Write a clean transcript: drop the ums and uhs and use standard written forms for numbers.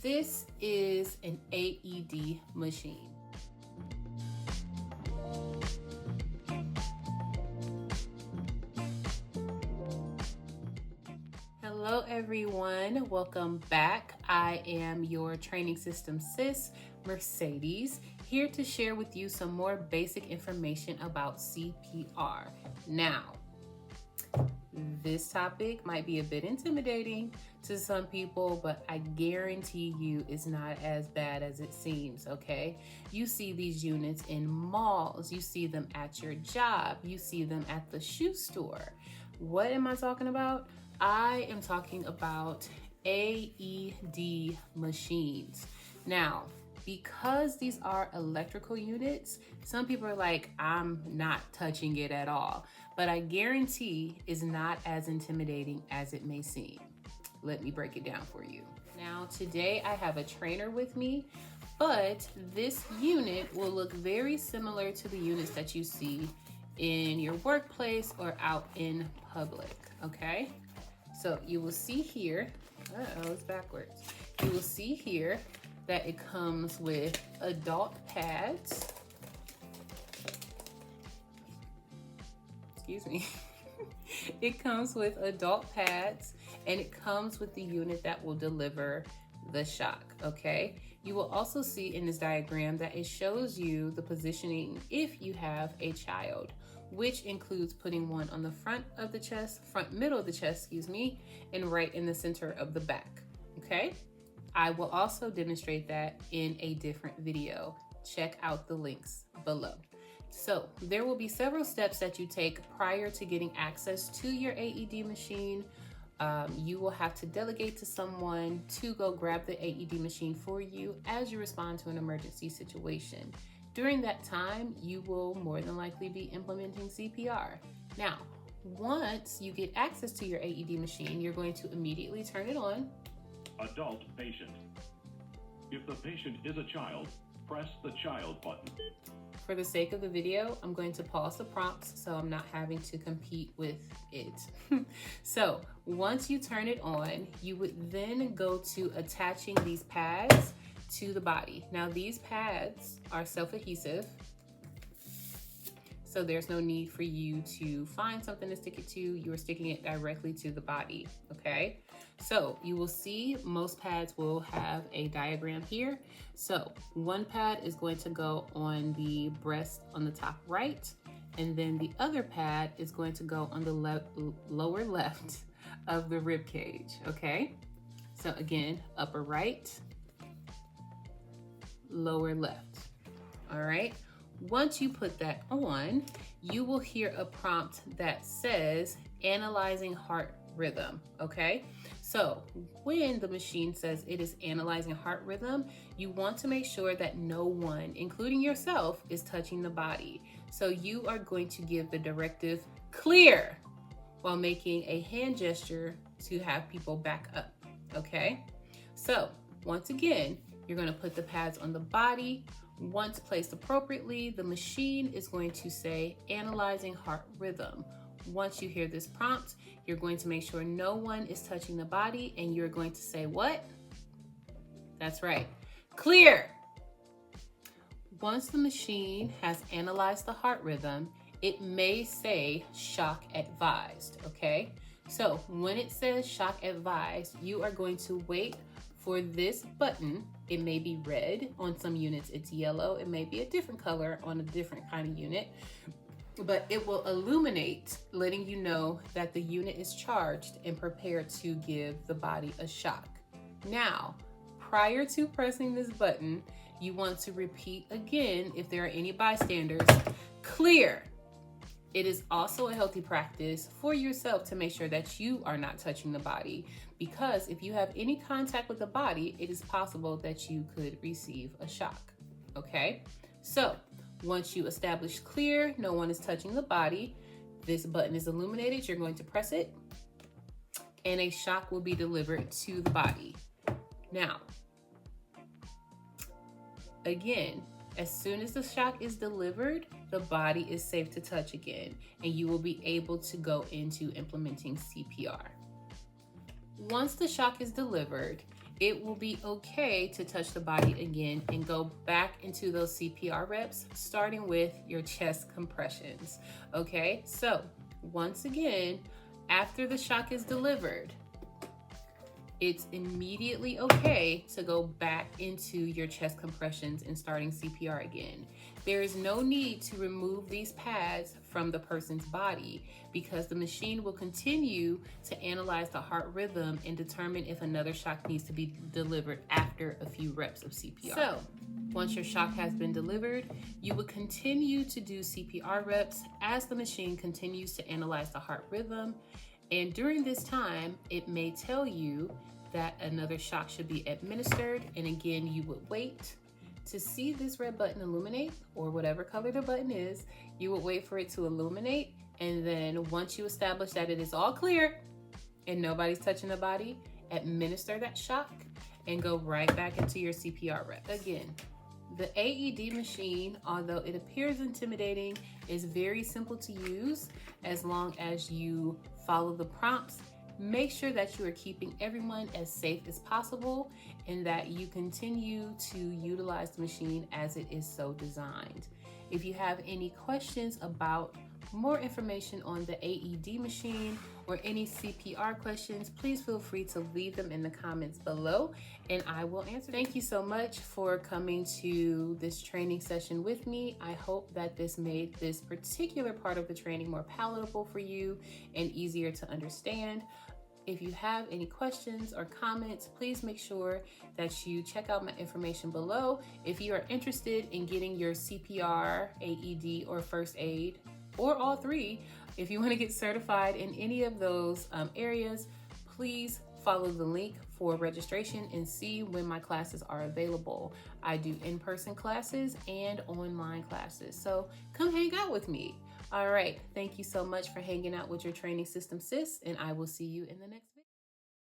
This is an A.E.D machine. Hello everyone, welcome back. I am your training system sis, Mercedes, here to share with you some more basic information about CPR. Now, this topic might be a bit intimidating to some people, but I guarantee you it's not as bad as it seems, okay? You see these units in malls, you see them at your job, you see them at the shoe store. What am I talking about? I am talking about A.E.D machines. Now, because these are electrical units, some people are like, I'm not touching it at all. But I guarantee it's not as intimidating as it may seem. Let me break it down for you. Now, today I have a trainer with me, but this unit will look very similar to the units that you see in your workplace or out in public, okay? So you will see here, it's backwards. You will see here that it comes with adult pads. Excuse me. It comes with adult pads and it comes with the unit that will deliver the shock, okay? You will also see in this diagram that it shows you the positioning if you have a child, which includes putting one on the front middle of the chest, excuse me, and right in the center of the back, okay? I will also demonstrate that in a different video. Check out the links below. So there will be several steps that you take prior to getting access to your A.E.D machine. You will have to delegate to someone to go grab the A.E.D machine for you as you respond to an emergency situation. During that time, you will more than likely be implementing CPR. Now, once you get access to your A.E.D machine, you're going to immediately turn it on. Adult patient. If the patient is a child, press the child button. For the sake of the video, I'm going to pause the prompts so I'm not having to compete with it. So once you turn it on, you would then go to attaching these pads to the body. Now these pads are self-adhesive, so there's no need for you to find something to stick it to. You are sticking it directly to the body, okay? So you will see most pads will have a diagram here. So one pad is going to go on the breast on the top right, and then the other pad is going to go on the lower left of the rib cage, okay? So again, upper right, lower left, all right? Once you put that on, you will hear a prompt that says analyzing heart rhythm, okay? So when the machine says it is analyzing heart rhythm, you want to make sure that no one, including yourself, is touching the body. So you are going to give the directive clear while making a hand gesture to have people back up, okay? So once again, you're going to put the pads on the body. Once placed appropriately, the machine is going to say analyzing heart rhythm. Once you hear this prompt, you're going to make sure no one is touching the body, and you're going to say what? That's right, clear. Once the machine has analyzed the heart rhythm, it may say shock advised, okay? So when it says shock advised, you are going to wait for this button. It may be red, on some units it's yellow, it may be a different color on a different kind of unit, but it will illuminate, letting you know that the unit is charged and prepared to give the body a shock. Now, prior to pressing this button, you want to repeat again, if there are any bystanders, clear. It is also a healthy practice for yourself to make sure that you are not touching the body, because if you have any contact with the body, it is possible that you could receive a shock, okay? So once you establish clear, no one is touching the body, this button is illuminated, you're going to press it, and a shock will be delivered to the body. Now, again, as soon as the shock is delivered, the body is safe to touch again, and you will be able to go into implementing CPR. Once the shock is delivered, it will be okay to touch the body again and go back into those CPR reps, starting with your chest compressions. Okay, so once again, after the shock is delivered, it's immediately okay to go back into your chest compressions and starting CPR again. There is no need to remove these pads from the person's body because the machine will continue to analyze the heart rhythm and determine if another shock needs to be delivered after a few reps of CPR. So, once your shock has been delivered, you will continue to do CPR reps as the machine continues to analyze the heart rhythm. And during this time, it may tell you that another shock should be administered. And again, you would wait to see this red button illuminate, or whatever color the button is. You would wait for it to illuminate. And then once you establish that it is all clear and nobody's touching the body, administer that shock and go right back into your CPR rep. Again, the A.E.D machine, although it appears intimidating, is very simple to use as long as you follow the prompts. Make sure that you are keeping everyone as safe as possible and that you continue to utilize the machine as it is so designed. If you have any questions about more information on the A.E.D machine or any CPR questions, please feel free to leave them in the comments below and I will answer. Thank you so much for coming to this training session with me. I hope that this made this particular part of the training more palatable for you and easier to understand. If you have any questions or comments, please make sure that you check out my information below. If you are interested in getting your CPR, A.E.D, or first aid, or all three, if you want to get certified in any of those areas, please follow the link for registration and see when my classes are available. I do in-person classes and online classes, so come hang out with me. All right, thank you so much for hanging out with your training system sis, and I will see you in the next video.